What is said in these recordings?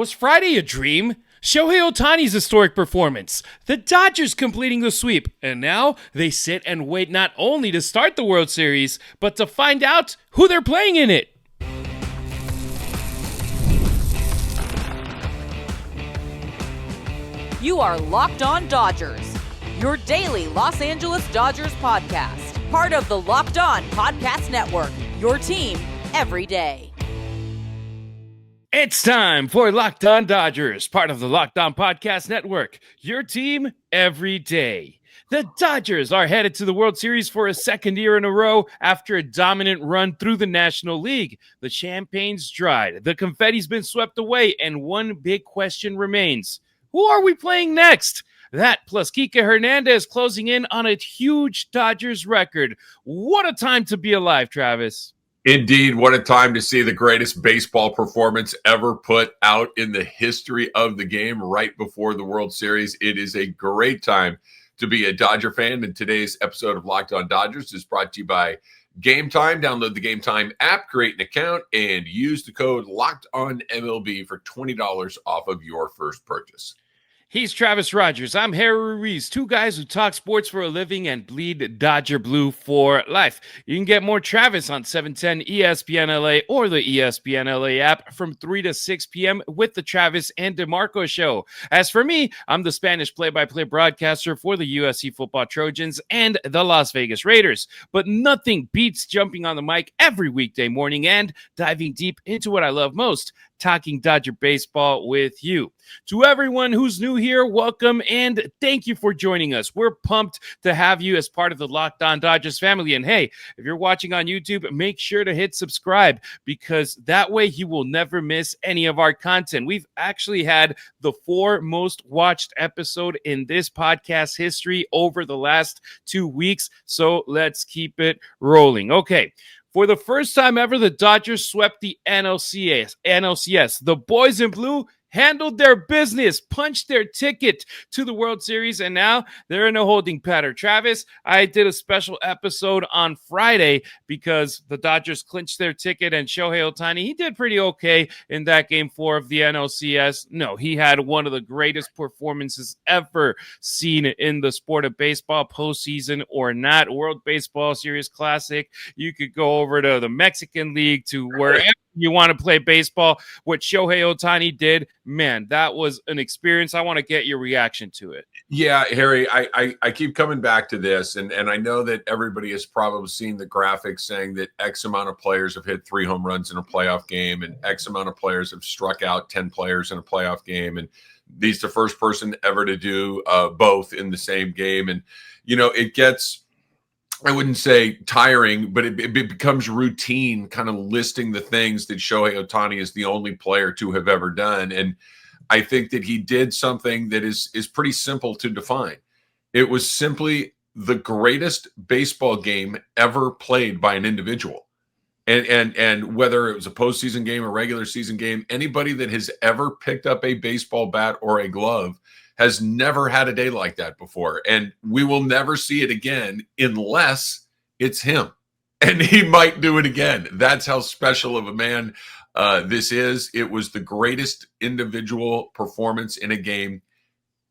Was Friday a dream? Shohei Ohtani's historic performance, the Dodgers completing the sweep, and now they sit and wait not only to start the World Series, but to find out who they're playing in it. You are Locked On Dodgers, your daily Los Angeles Dodgers podcast, part of the Locked On Podcast Network, your team every day. It's time for Locked On Dodgers, part of the Locked On Podcast Network, your team every day. The Dodgers are headed to the World Series for a second year in a row after a dominant run through the National League. The champagne's dried, the confetti's been swept away, and one big question remains. Who are we playing next? That plus Kike Hernandez closing in on a huge Dodgers record. What a time to be alive, Travis. Indeed, what a time to see the greatest baseball performance ever put out in the history of the game right before the World Series. It is a great time to be a Dodger fan, and today's episode of Locked On Dodgers is brought to you by Game Time. Download the Game Time app, create an account, and use the code LOCKEDONMLB for $20 off of your first purchase. He's Travis Rodgers. I'm Harry Ruiz, two guys who talk sports for a living and bleed Dodger blue for life. You can get more Travis on 710 ESPN LA or the ESPN LA app from 3 to 6 p.m. with the Travis and DeMarco show. As for me, I'm the Spanish play-by-play broadcaster for the USC Football Trojans and the Las Vegas Raiders. But nothing beats jumping on the mic every weekday morning and diving deep into what I love most, talking Dodger baseball with you. To everyone who's new here, welcome and thank you for joining us. We're pumped to have you as part of the Locked On Dodgers family. And hey, if you're watching on YouTube, make sure to hit subscribe because that way you will never miss any of our content. We've actually had the 4 most watched episode in this podcast history over the last 2 weeks. So let's keep it rolling. Okay. For the first time ever, the Dodgers swept the NLCS. The boys in blue handled their business, punched their ticket to the World Series, and now they're in a holding pattern. Travis, I did a special episode on Friday because the Dodgers clinched their ticket, and Shohei Ohtani, he did pretty okay in that Game 4 of the NLCS. No, he had one of the greatest performances ever seen in the sport of baseball, postseason or not. World Baseball Series Classic. You could go over to the Mexican League, to wherever you want to play baseball. What Shohei Ohtani did, man, that was an experience. I want to get your reaction to it. Yeah, Harry, I keep coming back to this, and I know that everybody has probably seen the graphics saying that X amount of players have hit 3 home runs in a playoff game, and X amount of players have struck out 10 players in a playoff game, and he's the first person ever to do both in the same game. And, you know, it gets, I wouldn't say tiring, but it becomes routine, kind of listing the things that Shohei Ohtani is the only player to have ever done. And I think that he did something that is pretty simple to define. It was simply the greatest baseball game ever played by an individual. And whether it was a postseason game, a regular season game, anybody that has ever picked up a baseball bat or a glove has never had a day like that before. And we will never see it again unless it's him. And he might do it again. That's how special of a man this is. It was the greatest individual performance in a game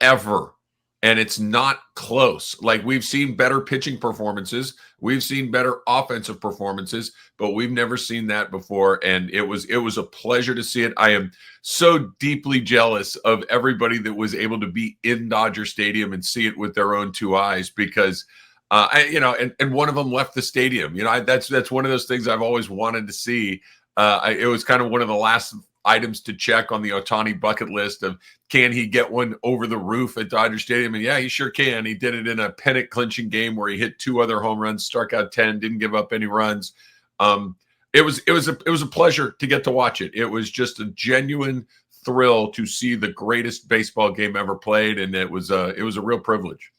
ever. And it's not close. Like, we've seen better pitching performances. We've seen better offensive performances, but we've never seen that before. And it was a pleasure to see it. I am so deeply jealous of everybody that was able to be in Dodger Stadium and see it with their own 2 eyes, because and one of them left the stadium. That's one of those things I've always wanted to see. It was kind of one of the last items to check on the Ohtani bucket list of, can he get one over the roof at Dodger Stadium? And yeah, he sure can. He did it in a pennant clinching game where he hit 2 other home runs, struck out 10, didn't give up any runs. It was a pleasure to get to watch it. It was just a genuine thrill to see the greatest baseball game ever played, and it was a real privilege.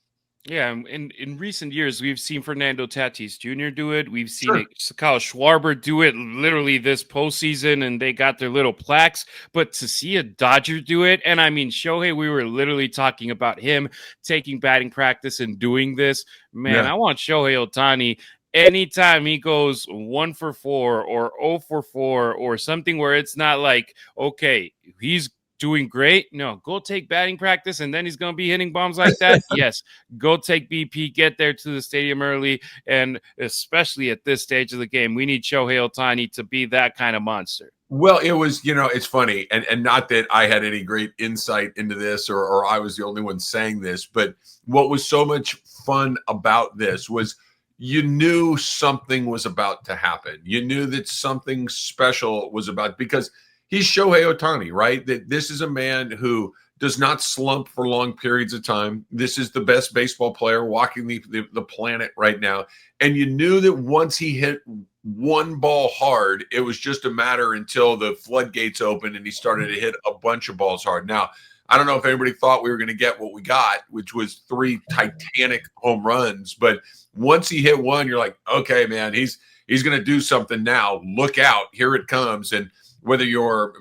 Yeah, in recent years, we've seen Fernando Tatis Jr. do it. We've seen Kyle Schwarber do it literally this postseason, and they got their little plaques. But to see a Dodger do it, and I mean, Shohei, we were literally talking about him taking batting practice and doing this. Man, I want Shohei Ohtani anytime he goes 1 for 4 or 0 for 4 or something where it's not like, okay, he's doing great? No, go take batting practice, and then he's going to be hitting bombs like that? Yes, go take BP, get there to the stadium early, and especially at this stage of the game, we need Shohei Ohtani to be that kind of monster. Well, it was, it's funny, and not that I had any great insight into this or I was the only one saying this, but what was so much fun about this was you knew something was about to happen. You knew that something special was about, because he's Shohei Ohtani, right? That this is a man who does not slump for long periods of time. This is the best baseball player walking the planet right now. And you knew that once he hit one ball hard, it was just a matter until the floodgates opened and he started to hit a bunch of balls hard. Now, I don't know if anybody thought we were going to get what we got, which was 3 titanic home runs. But once he hit one, you're like, okay, man, he's going to do something now. Look out. Here it comes. And whether you're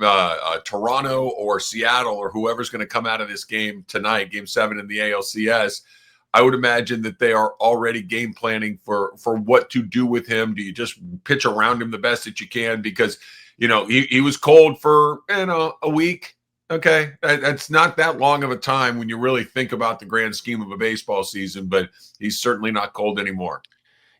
Toronto or Seattle or whoever's going to come out of this game tonight, Game 7 in the ALCS, I would imagine that they are already game planning for what to do with him. Do you just pitch around him the best that you can? Because, he was cold for, a week. Okay. That's not that long of a time when you really think about the grand scheme of a baseball season, but he's certainly not cold anymore.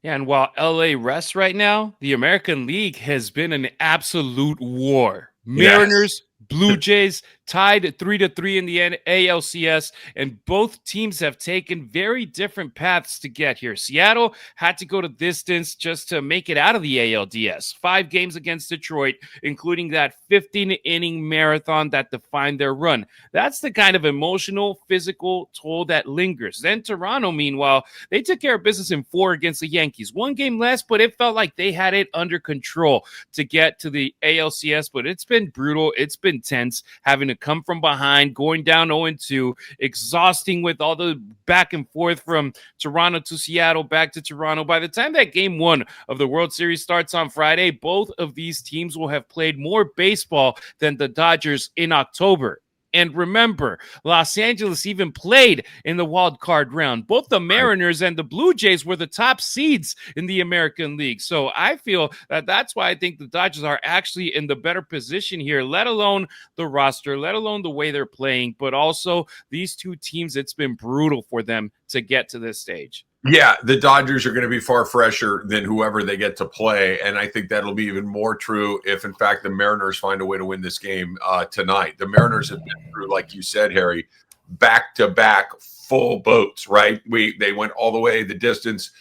Yeah, and while LA rests right now, the American League has been an absolute war. Mariners, Blue Jays tied 3-3 in the ALCS, and both teams have taken very different paths to get here. Seattle had to go to distance just to make it out of the ALDS. 5 games against Detroit, including that 15-inning marathon that defined their run. That's the kind of emotional, physical toll that lingers. Then Toronto, meanwhile, they took care of business in 4 against the Yankees. 1 game less, but it felt like they had it under control to get to the ALCS, but it's been brutal. It's been tense, having to come from behind, going down 0-2, exhausting with all the back and forth from Toronto to Seattle, back to Toronto. By the time that Game 1 of the World Series starts on Friday, both of these teams will have played more baseball than the Dodgers in October. And remember, Los Angeles even played in the wild card round. Both the Mariners and the Blue Jays were the top seeds in the American League. So I feel that that's why I think the Dodgers are actually in the better position here, let alone the roster, let alone the way they're playing, but also these two teams, it's been brutal for them to get to this stage. Yeah, the Dodgers are going to be far fresher than whoever they get to play, and I think that'll be even more true if, in fact, the Mariners find a way to win this game tonight. The Mariners have been through, like you said, Harry, back-to-back full boats, right? They went all the way the distance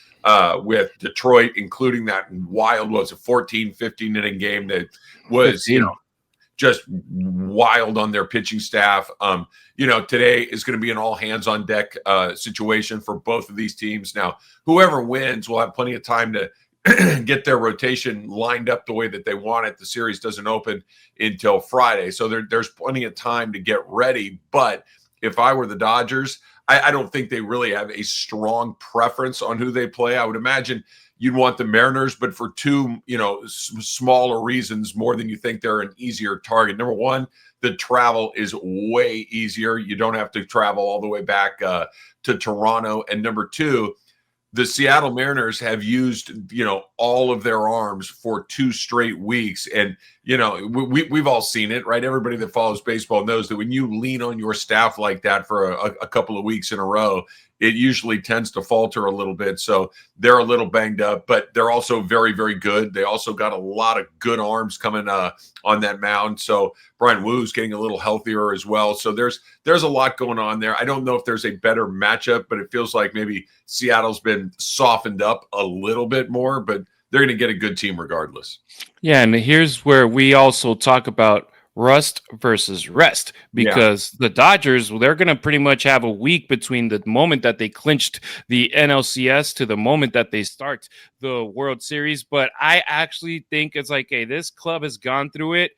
with Detroit, including that wild, 14, 15-inning game that was, just wild on their pitching staff. Today is going to be an all hands on deck situation for both of these teams. Now, whoever wins will have plenty of time to get their rotation lined up the way that they want it. The series doesn't open until Friday, so there's plenty of time to get ready. But if I were the Dodgers, I don't think they really have a strong preference on who they play. I would imagine you'd want the Mariners, but for 2, smaller reasons more than you think they're an easier target. Number one, the travel is way easier. You don't have to travel all the way back to Toronto. And number 2, the Seattle Mariners have used, all of their arms for 2 straight weeks. And, we've all seen it, right? Everybody that follows baseball knows that when you lean on your staff like that for a couple of weeks in a row, it usually tends to falter a little bit. So they're a little banged up, but they're also very, very good. They also got a lot of good arms coming on that mound. So Brian Woo's getting a little healthier as well. So there's a lot going on there. I don't know if there's a better matchup, but it feels like maybe Seattle's been softened up a little bit more, but they're going to get a good team regardless. Yeah, and here's where we also talk about rust versus rest, because the Dodgers, they're going to pretty much have a week between the moment that they clinched the NLCS to the moment that they start the World Series. But I actually think it's like, hey, this club has gone through it,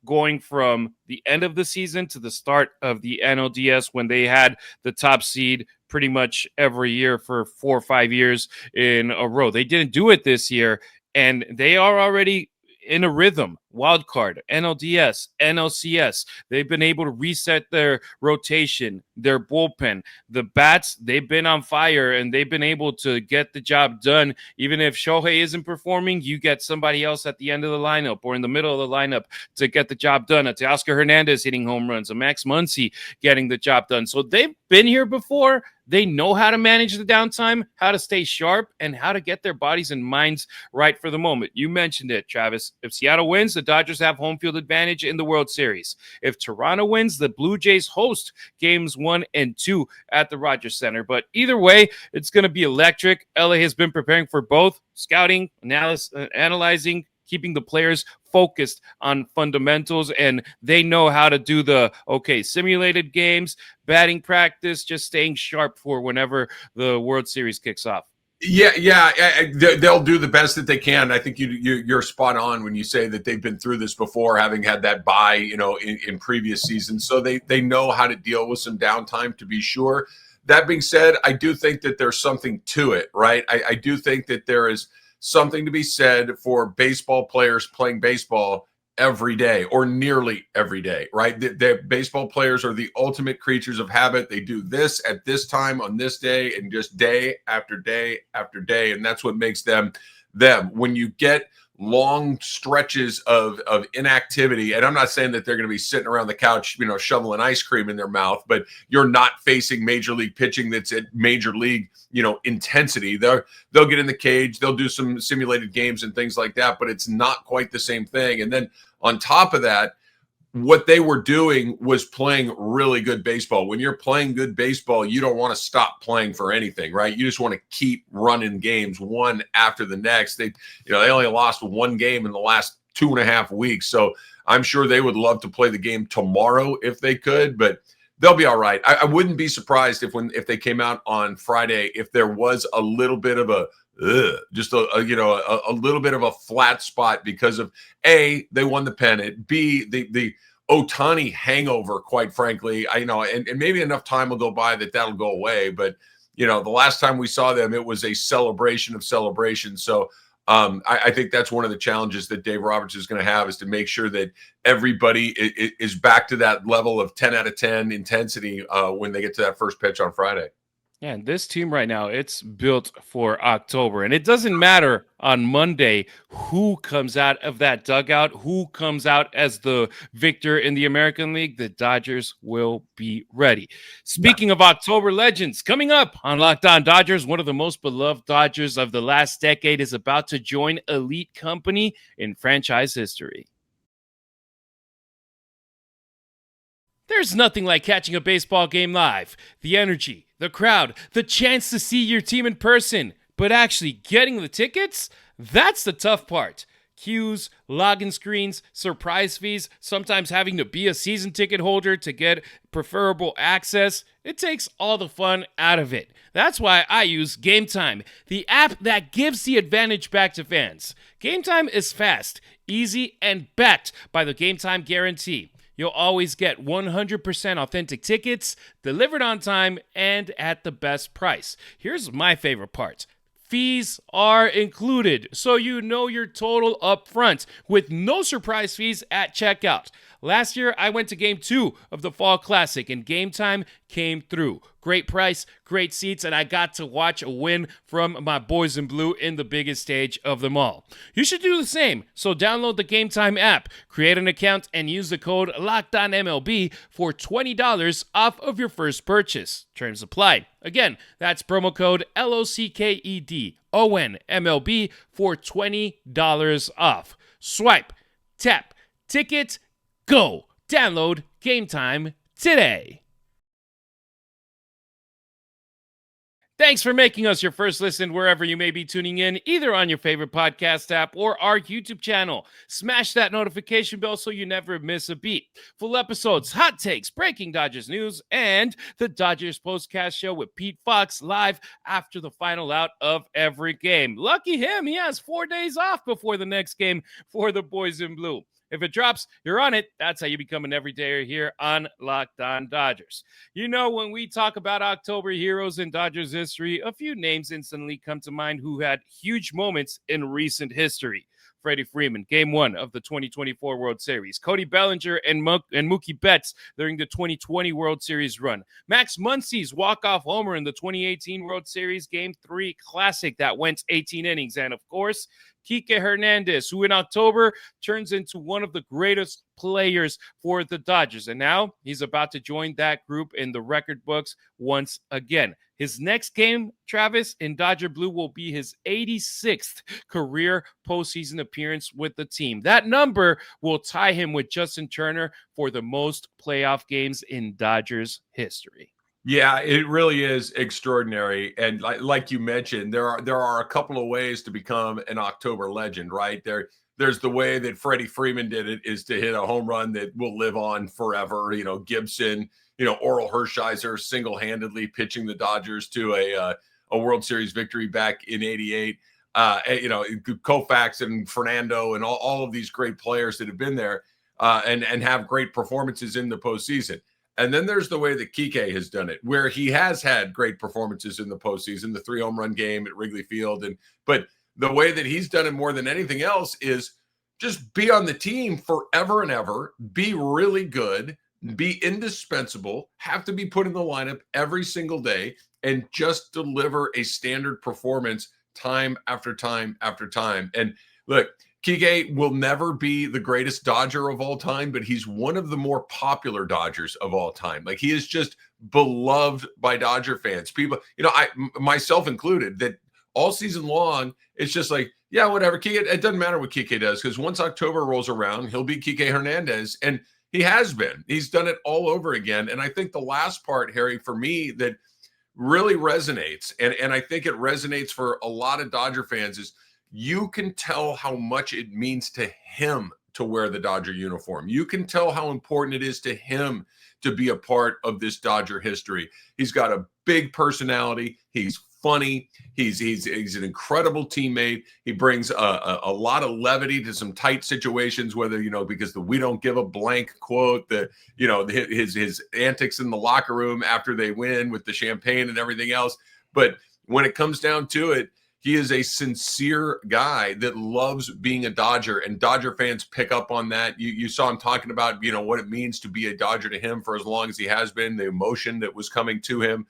going from the end of the season to the start of the NLDS when they had the top seed pretty much every year for 4 or 5 years in a row. They didn't do it this year, and they are already in a rhythm wild card, NLDS, NLCS. They've been able to reset their rotation, their bullpen. The bats, they've been on fire, and they've been able to get the job done. Even if Shohei isn't performing, you get somebody else at the end of the lineup or in the middle of the lineup to get the job done. It's Kike Hernandez hitting home runs, a Max Muncy getting the job done. So they've been here before. They know how to manage the downtime, how to stay sharp, and how to get their bodies and minds right for the moment. You mentioned it, Travis. If Seattle wins, the Dodgers have home field advantage in the World Series. If Toronto wins, the Blue Jays host games 1 and 2 at the Rogers Center. But either way, it's going to be electric. LA has been preparing for both, scouting, analyzing, keeping the players focused on fundamentals, and they know how to do the simulated games, batting practice, just staying sharp for whenever the World Series kicks off. They'll do the best that they can. I think you're spot on when you say that they've been through this before, having had that bye, in previous seasons. So they know how to deal with some downtime, to be sure. That being said, I do think that there's something to it, right? I do think that there is something to be said for baseball players playing baseball every day or nearly every day, right? The baseball players are the ultimate creatures of habit. They do this at this time on this day and just day after day after day. And that's what makes them them. When you get long stretches of inactivity, and I'm not saying that they're going to be sitting around the couch, shoveling ice cream in their mouth, but you're not facing major league pitching that's at major league, intensity. They'll get in the cage, they'll do some simulated games and things like that, but it's not quite the same thing. And then on top of that, what they were doing was playing really good baseball. When you're playing good baseball, you don't want to stop playing for anything, right? You just want to keep running games one after the next. They only lost one game in the last 2.5 weeks. So I'm sure they would love to play the game tomorrow if they could, but they'll be all right. I wouldn't be surprised if they came out on Friday, if there was a little bit of a little bit of a flat spot because of A, they won the pennant, B, the Ohtani hangover, quite frankly. And maybe enough time will go by that'll go away. But, the last time we saw them, it was a celebration of celebrations. So I think that's one of the challenges that Dave Roberts is going to have, is to make sure that everybody is back to that level of 10 out of 10 intensity when they get to that first pitch on Friday. Yeah, and this team right now, it's built for October. And it doesn't matter on Monday who comes out of that dugout, who comes out as the victor in the American League. The Dodgers will be ready. Speaking of October legends, coming up on Locked On Dodgers, one of the most beloved Dodgers of the last decade is about to join elite company in franchise history. There's nothing like catching a baseball game live. The energy, the crowd, the chance to see your team in person. But actually getting the tickets? That's the tough part. Queues, login screens, surprise fees, sometimes having to be a season ticket holder to get preferable access. It takes all the fun out of it. That's why I use Game Time, the app that gives the advantage back to fans. Game Time is fast, easy, and backed by the Game Time guarantee. You'll always get 100% authentic tickets, delivered on time, and at the best price. Here's my favorite part. Fees are included, so you know your total up front, with no surprise fees at checkout. Last year, I went to Game 2 of the Fall Classic, and Game Time came through. Great price, great seats, and I got to watch a win from my boys in blue in the biggest stage of them all. You should do the same, so download the Game Time app, create an account, and use the code LOCKEDONMLB for $20 off of your first purchase. Terms apply. Again, that's promo code LOCKEDONMLB for $20 off. Swipe, tap, ticket, go. Download Game Time today. Thanks for making us your first listen wherever you may be tuning in, either on your favorite podcast app or our YouTube channel. Smash that notification bell so you never miss a beat. Full episodes, hot takes, breaking Dodgers news, and the Dodgers Postcast Show with Pete Fox live after the final out of every game. Lucky him, he has 4 days off before the next game for the boys in blue. If it drops, you're on it. That's how you become an everydayer here on Locked On Dodgers. You know, when we talk about October heroes in Dodgers history, a few names instantly come to mind who had huge moments in recent history. Freddie Freeman, Game 1 of the 2024 World Series. Cody Bellinger and Mookie Betts during the 2020 World Series run. Max Muncy's walk-off homer in the 2018 World Series Game 3 Classic that went 18 innings. And, of course, Kike Hernandez, who in October turns into one of the greatest players for the Dodgers. And now he's about to join that group in the record books once again. His next game, Travis, in Dodger Blue will be his 86th career postseason appearance with the team. That number will tie him with Justin Turner for the most playoff games in Dodgers history. Yeah, it really is extraordinary. And like you mentioned, there are a couple of ways to become an October legend, right? There's the way that Freddie Freeman did it, is to hit a home run that will live on forever. Gibson, Oral Hershiser single-handedly pitching the Dodgers to a World Series victory back in '88. Koufax and Fernando and all of these great players that have been there and have great performances in the postseason. And then there's the way that Kike has done it, where he has had great performances in the postseason, the 3 home run game at Wrigley Field. But the way that he's done it more than anything else is just be on the team forever and ever, be really good, be indispensable, have to be put in the lineup every single day, and just deliver a standard performance time after time after time. And look, Kike will never be the greatest Dodger of all time, but he's one of the more popular Dodgers of all time. Like, he is just beloved by Dodger fans. People, I myself included, that all season long, it's just like, yeah, whatever. Kike, it doesn't matter what Kike does, because once October rolls around, he'll be Kike Hernandez. And he has been. He's done it all over again. And I think the last part, Harry, for me, that really resonates, and I think it resonates for a lot of Dodger fans, is you can tell how much it means to him to wear the Dodger uniform. You can tell how important it is to him to be a part of this Dodger history. He's got a big personality. He's funny. He's an incredible teammate. He brings a lot of levity to some tight situations, whether, because the "we don't give a blank" quote, his antics in the locker room after they win with the champagne and everything else. But when it comes down to it, he is a sincere guy that loves being a Dodger, and Dodger fans pick up on that. You saw him talking about, what it means to be a Dodger to him for as long as he has been, the emotion that was coming to him.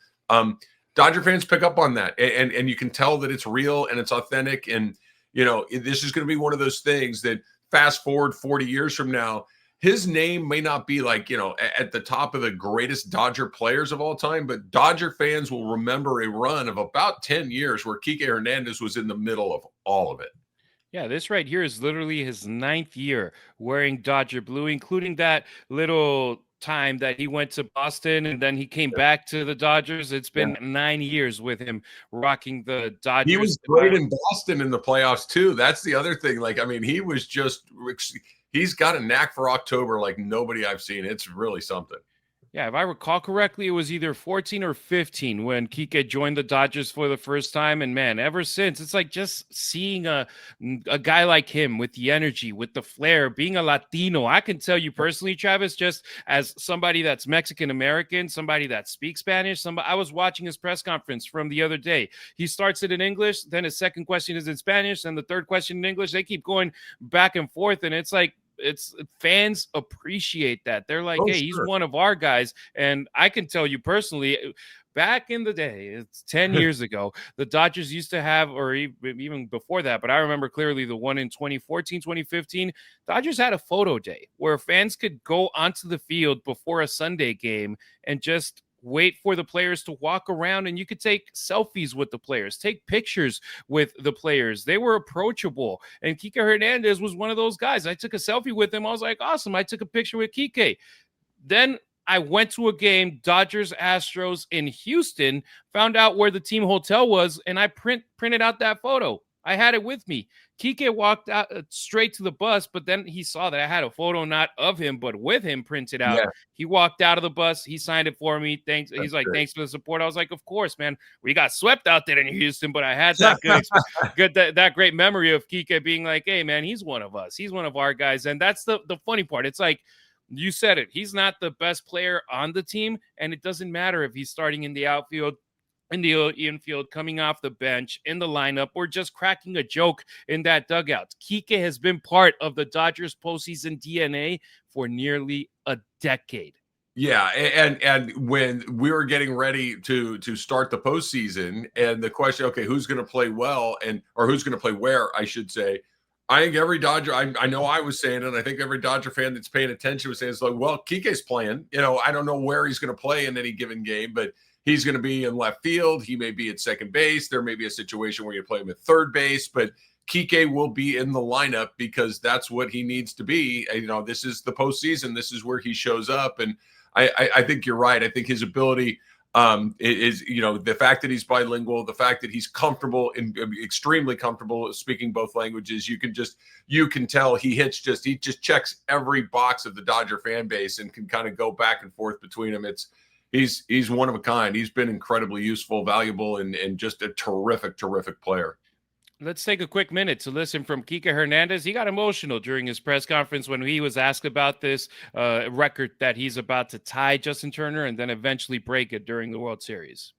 Dodger fans pick up on that, and you can tell that it's real and it's authentic. And, this is going to be one of those things that fast forward 40 years from now, his name may not be like, at the top of the greatest Dodger players of all time, but Dodger fans will remember a run of about 10 years where Kike Hernandez was in the middle of all of it. Yeah, this right here is literally his 9th year wearing Dodger blue, including that little time that he went to Boston and then he came back to the Dodgers. It's been 9 years with him rocking the Dodgers. He was great in Boston in the playoffs too. That's the other thing. He was just... He's got a knack for October like nobody I've seen. It's really something. Yeah, if I recall correctly, it was either 14 or 15 when Kike joined the Dodgers for the first time. And man, ever since, it's like just seeing a guy like him with the energy, with the flair, being a Latino. I can tell you personally, Travis, just as somebody that's Mexican-American, somebody that speaks Spanish, I was watching his press conference from the other day. He starts it in English, then his second question is in Spanish, and the third question in English. They keep going back and forth, and it's like, fans appreciate that. They're like, hey, he's one of our guys. And I can tell you personally, back in the day, it's 10 years ago, the Dodgers used to have, or even before that, but I remember clearly the one in 2014, 2015, Dodgers had a photo day where fans could go onto the field before a Sunday game and just wait for the players to walk around, and you could take selfies with the players, take pictures with the players. They were approachable, and Kike Hernandez was one of those guys. I took a selfie with him. I was like, awesome. I took a picture with Kike. Then I went to a game, Dodgers Astros in Houston, found out where the team hotel was, and I printed out that photo. I had it with me. Kike walked out straight to the bus, but then he saw that I had a photo not of him, but with him printed out. Yeah. He walked out of the bus. He signed it for me. Thanks. That's He's like, great. Thanks for the support. I was like, of course, man. We got swept out there in Houston, but I had that that great memory of Kike being like, hey, man, he's one of us. He's one of our guys. And that's the funny part. It's like, you said it. He's not the best player on the team, and it doesn't matter if he's starting in the outfield in the infield, coming off the bench, in the lineup, or just cracking a joke in that dugout. Kike has been part of the Dodgers postseason DNA for nearly a decade. Yeah, and when we were getting ready to start the postseason, and the question, okay, who's going to play well, or who's going to play where, I should say. I think every Dodger, I know I was saying it, and I think every Dodger fan that's paying attention was saying, it's like, well, Kike's playing. I don't know where he's going to play in any given game, but he's going to be in left field. He may be at second base. There may be a situation where you play him at third base, but Kike will be in the lineup because that's what he needs to be. This is the postseason. This is where he shows up, and I think you're right. I think his ability is the fact that he's bilingual, the fact that he's comfortable and extremely comfortable speaking both languages. You can tell he just checks every box of the Dodger fan base and can kind of go back and forth between them. He's one of a kind. He's been incredibly useful, valuable, and just a terrific player. Let's take a quick minute to listen from Kike Hernandez. He got emotional during his press conference when he was asked about this record that he's about to tie Justin Turner and then eventually break it during the World Series.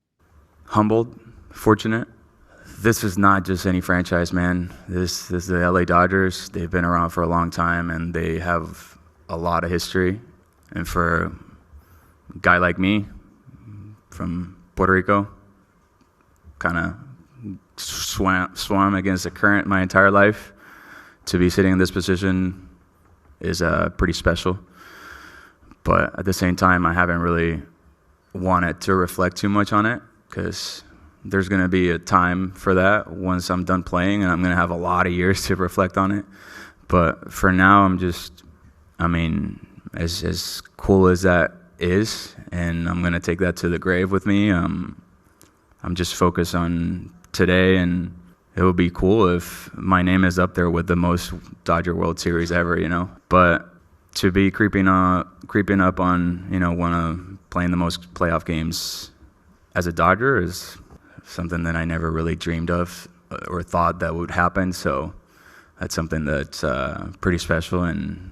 Humbled, fortunate. This is not just any franchise, man. This is the LA Dodgers. They've been around for a long time, and they have a lot of history. And for a guy like me from Puerto Rico, kind of swam against the current my entire life, to be sitting in this position is pretty special. But at the same time, I haven't really wanted to reflect too much on it, because there's going to be a time for that once I'm done playing, and I'm going to have a lot of years to reflect on it. But for now, as cool as that is, and I'm going to take that to the grave with me, I'm just focused on today, and it would be cool if my name is up there with the most Dodger World Series ever, But to be creeping up on, one of playing the most playoff games as a Dodger is something that I never really dreamed of or thought that would happen. So that's something that's pretty special, and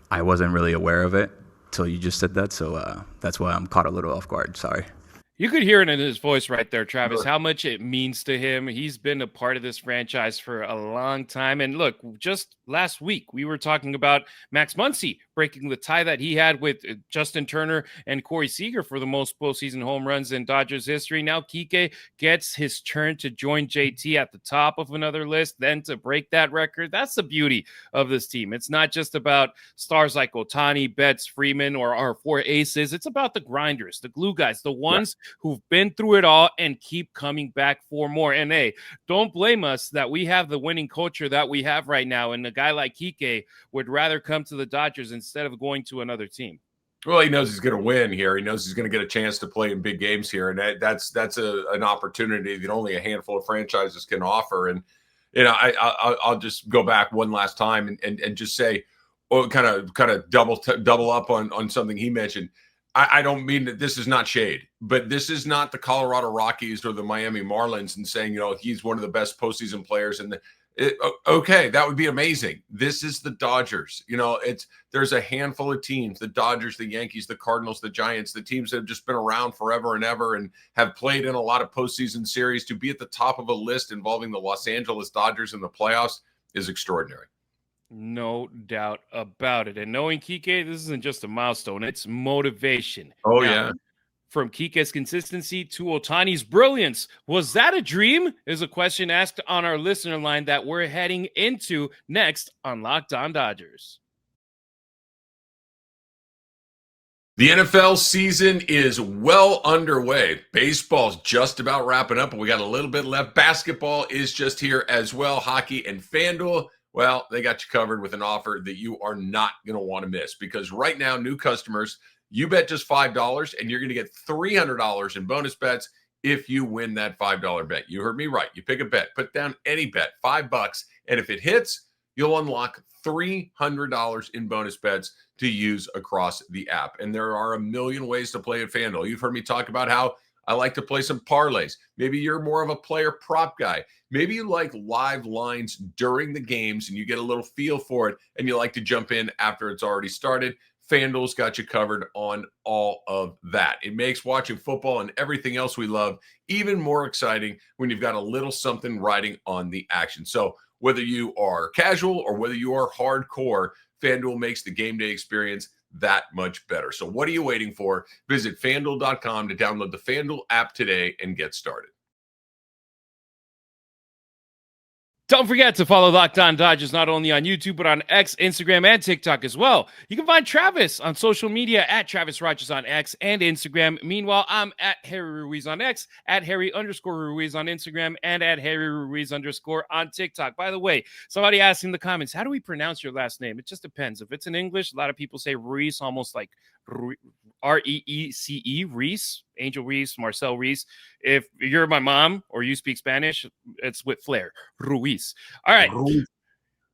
I wasn't really aware of it till you just said that. So that's why I'm caught a little off guard. Sorry. You could hear it in his voice right there, Travis, how much it means to him. He's been a part of this franchise for a long time. And look, just last week, we were talking about Max Muncy breaking the tie that he had with Justin Turner and Corey Seager for the most postseason home runs in Dodgers history. Now Kike gets his turn to join JT at the top of another list, then to break that record. That's the beauty of this team. It's not just about stars like Ohtani, Betts, Freeman, or our four aces. It's about the grinders, the glue guys, the ones who've been through it all and keep coming back for more. And hey, don't blame us that we have the winning culture that we have right now, and a guy like Kike would rather come to the Dodgers instead of going to another team. Well, he knows he's going to win here. He knows he's going to get a chance to play in big games here, and that's an opportunity that only a handful of franchises can offer. And I'll just go back one last time and just say, kind of double up on something he mentioned. I don't mean that this is not shade, but this is not the Colorado Rockies or the Miami Marlins and saying, he's one of the best postseason players. Okay, that would be amazing. This is the Dodgers. There's a handful of teams, the Dodgers, the Yankees, the Cardinals, the Giants, the teams that have just been around forever and ever and have played in a lot of postseason series. To be at the top of a list involving the Los Angeles Dodgers in the playoffs is extraordinary. No doubt about it. And knowing Kike, this isn't just a milestone, it's motivation. Oh, now, yeah. From Kike's consistency to Ohtani's brilliance, was that a dream? Is a question asked on our listener line that we're heading into next on Locked On Dodgers. The NFL season is well underway. Baseball's just about wrapping up, and we got a little bit left. Basketball is just here as well. Hockey and FanDuel, well, they got you covered with an offer that you are not going to want to miss, because right now, new customers, you bet just $5 and you're going to get $300 in bonus bets if you win that $5 bet. You heard me right. You pick a bet, put down any bet, $5, and if it hits, you'll unlock $300 in bonus bets to use across the app. And there are a million ways to play at FanDuel. You've heard me talk about how I like to play some parlays. Maybe you're more of a player prop guy. Maybe you like live lines during the games and you get a little feel for it and you like to jump in after it's already started. FanDuel's got you covered on all of that. It makes watching football and everything else we love even more exciting when you've got a little something riding on the action. So whether you are casual or whether you are hardcore, FanDuel makes the game day experience that much better. So what are you waiting for? Visit FanDuel.com to download the FanDuel app today and get started. Don't forget to follow Locked On Dodgers not only on YouTube, but on X, Instagram, and TikTok as well. You can find Travis on social media at Travis Rodgers on X and Instagram. Meanwhile, I'm at Harry Ruiz on X, at Harry_Ruiz on Instagram, and at Harry Ruiz_ on TikTok. By the way, somebody asked in the comments, how do we pronounce your last name? It just depends. If it's in English, a lot of people say Ruiz, almost like Reece, Reese, Angel Reese, Marcel Reese. If you're my mom or you speak Spanish, it's with flair, Ruiz. All right.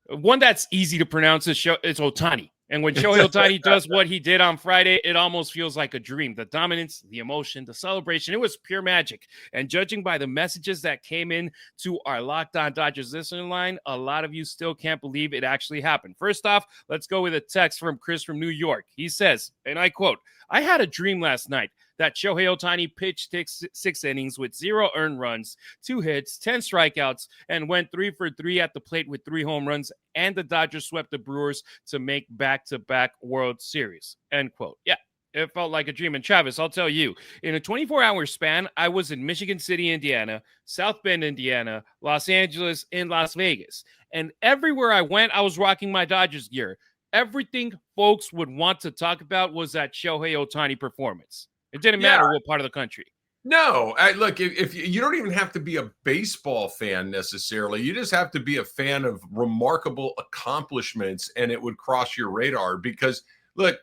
One that's easy to pronounce is Ohtani. And when Shohei Ohtani does what he did on Friday, it almost feels like a dream. The dominance, the emotion, the celebration, it was pure magic. And judging by the messages that came in to our Locked On Dodgers listener line, a lot of you still can't believe it actually happened. First off, let's go with a text from Chris from New York. He says, and I quote, "I had a dream last night that Shohei Ohtani pitched six innings with 0 earned runs, 2 hits, 10 strikeouts, and went 3 for 3 at the plate with 3 home runs, and the Dodgers swept the Brewers to make back-to-back World Series." End quote. Yeah, it felt like a dream. And Travis, I'll tell you, in a 24-hour span, I was in Michigan City, Indiana, South Bend, Indiana, Los Angeles, and Las Vegas. And everywhere I went, I was rocking my Dodgers gear. Everything folks would want to talk about was that Shohei Ohtani performance. It didn't matter what part of the country. No, look, if you don't even have to be a baseball fan necessarily, you just have to be a fan of remarkable accomplishments, and it would cross your radar because, look,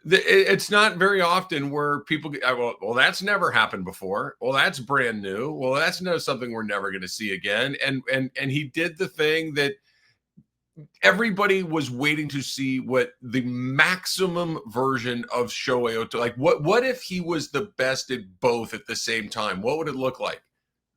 it's not very often where people get, well, that's never happened before. Well, that's brand new. Well, that's something we're never going to see again. And he did the thing that everybody was waiting to see, what the maximum version of Shohei Ohtani, like what if he was the best at both at the same time? What would it look like?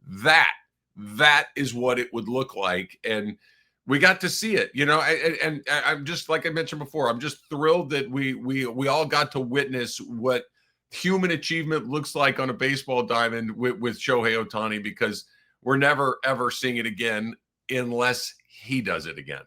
That is what it would look like. And we got to see it, and I'm just, like I mentioned before, I'm just thrilled that we all got to witness what human achievement looks like on a baseball diamond with Shohei Ohtani, because we're never, ever seeing it again unless he does it again.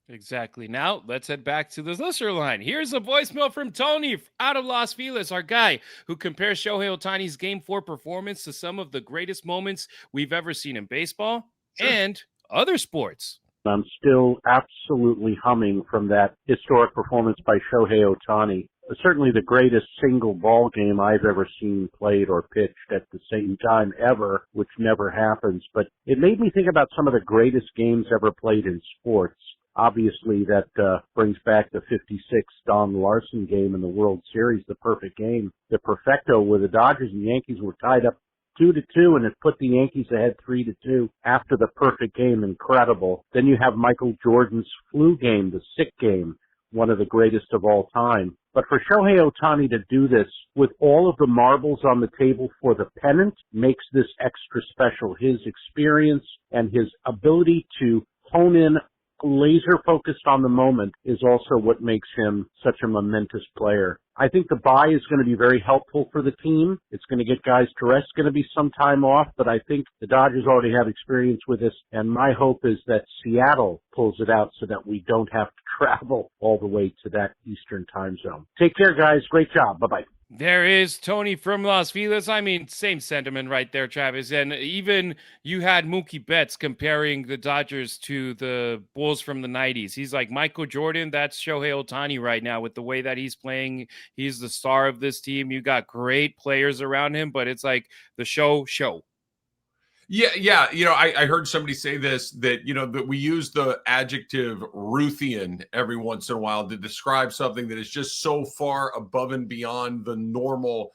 Exactly. Now, let's head back to the listener line. Here's a voicemail from Tony out of Los Feliz, our guy who compares Shohei Ohtani's Game 4 performance to some of the greatest moments we've ever seen in baseball and other sports. I'm still absolutely humming from that historic performance by Shohei Ohtani. Certainly the greatest single ball game I've ever seen played or pitched at the same time ever, which never happens. But it made me think about some of the greatest games ever played in sports. Obviously, that brings back the 56 Don Larson game in the World Series, the perfect game. The perfecto where the Dodgers and Yankees were tied up 2-2, and it put the Yankees ahead 3-2 after the perfect game. Incredible. Then you have Michael Jordan's flu game, the sick game, one of the greatest of all time. But for Shohei Ohtani to do this with all of the marbles on the table for the pennant makes this extra special. His experience and his ability to hone in laser focused on the moment is also what makes him such a momentous player. I think the bye is going to be very helpful for the team. It's going to get guys to rest, going to be some time off, but I think the Dodgers already have experience with this, and my hope is that Seattle pulls it out so that we don't have to travel all the way to that Eastern time zone. Take care, guys. Great job. Bye-bye. There is Tony from Las Feliz. I mean, same sentiment right there, Travis. And even you had Mookie Betts comparing the Dodgers to the Bulls from the 90s. He's like, Michael Jordan, that's Shohei Ohtani right now with the way that he's playing. He's the star of this team. You got great players around him, but it's like the show. Yeah. I heard somebody say this, that we use the adjective Ruthian every once in a while to describe something that is just so far above and beyond the normal,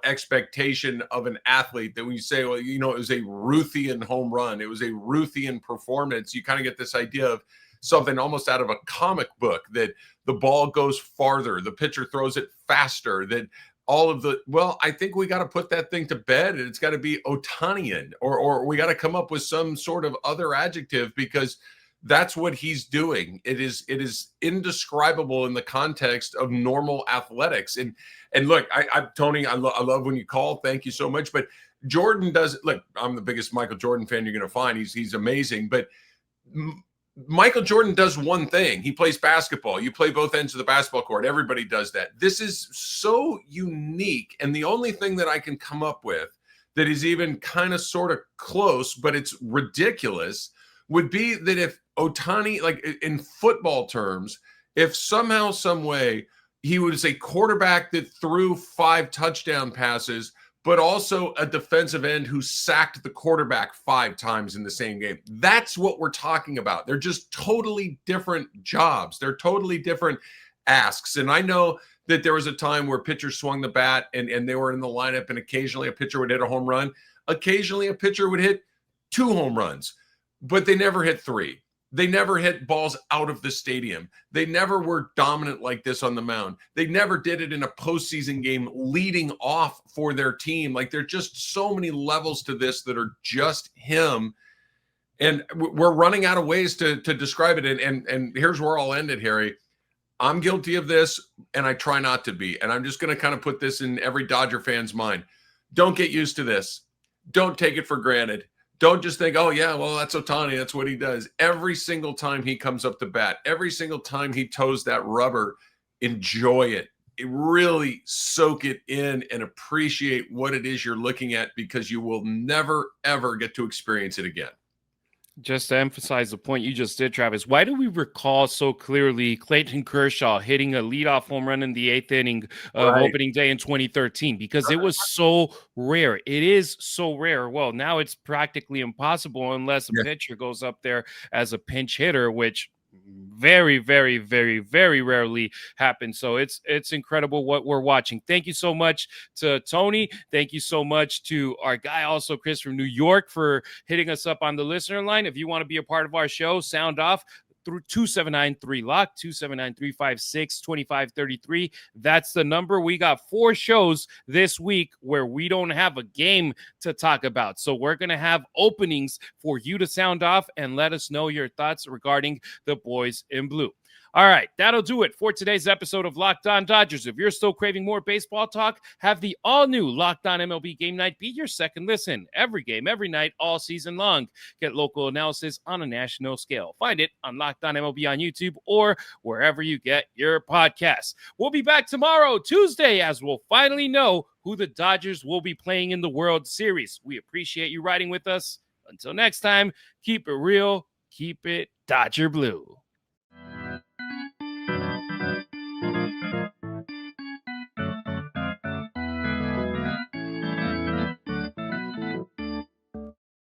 expectation of an athlete, that when you say, well, it was a Ruthian home run, it was a Ruthian performance, you kind of get this idea of something almost out of a comic book, that the ball goes farther, the pitcher throws it faster, that all of I think we got to put that thing to bed, and it's got to be Ohtanian, or we got to come up with some sort of other adjective, because That's what he's doing. It is indescribable in the context of normal athletics. And look, Tony, I love when you call. Thank you so much. But Jordan does look. I'm the biggest Michael Jordan fan you're going to find. He's amazing. But Michael Jordan does one thing. He plays basketball. You play both ends of the basketball court. Everybody does that. This is so unique. And the only thing that I can come up with that is even kind of sort of close, but it's ridiculous, would be that if Ohtani, like in football terms, if somehow, some way, he was a quarterback that threw 5 touchdown passes, but also a defensive end who sacked the quarterback 5 times in the same game. That's what we're talking about. They're just totally different jobs. They're totally different asks. And I know that there was a time where pitchers swung the bat and they were in the lineup, and occasionally a pitcher would hit a home run. Occasionally a pitcher would hit 2 home runs, but they never hit 3. They never hit balls out of the stadium. They never were dominant like this on the mound. They never did it in a postseason game leading off for their team. Like, there are just so many levels to this that are just him. And we're running out of ways to describe it. And here's where I'll end it, Harry. I'm guilty of this, and I try not to be. And I'm just going to kind of put this in every Dodger fan's mind. Don't get used to this. Don't take it for granted. Don't just think, oh, yeah, well, that's Ohtani. That's what he does. Every single time he comes up to bat, every single time he toes that rubber, enjoy it. Really soak it in and appreciate what it is you're looking at, because you will never, ever get to experience it again. Just to emphasize the point you just did, Travis, why do we recall so clearly Clayton Kershaw hitting a leadoff home run in the 8th inning of opening day in 2013? Because it was so rare. It is so rare. Well, now it's practically impossible unless a pitcher goes up there as a pinch hitter, which very, very, very, very rarely happens. So it's incredible what we're watching. Thank you so much to Tony. Thank you so much to our guy, also Chris from New York, for hitting us up on the listener line. If you want to be a part of our show, sound off through 279-3-LOCK, 279-356-2533. That's the number. We got 4 shows this week where we don't have a game to talk about. So we're going to have openings for you to sound off and let us know your thoughts regarding the boys in blue. All right, that'll do it for today's episode of Locked On Dodgers. If you're still craving more baseball talk, have the all-new Locked On MLB Game Night be your second listen. Every game, every night, all season long. Get local analysis on a national scale. Find it on Locked On MLB on YouTube or wherever you get your podcasts. We'll be back tomorrow, Tuesday, as we'll finally know who the Dodgers will be playing in the World Series. We appreciate you riding with us. Until next time, keep it real, keep it Dodger Blue.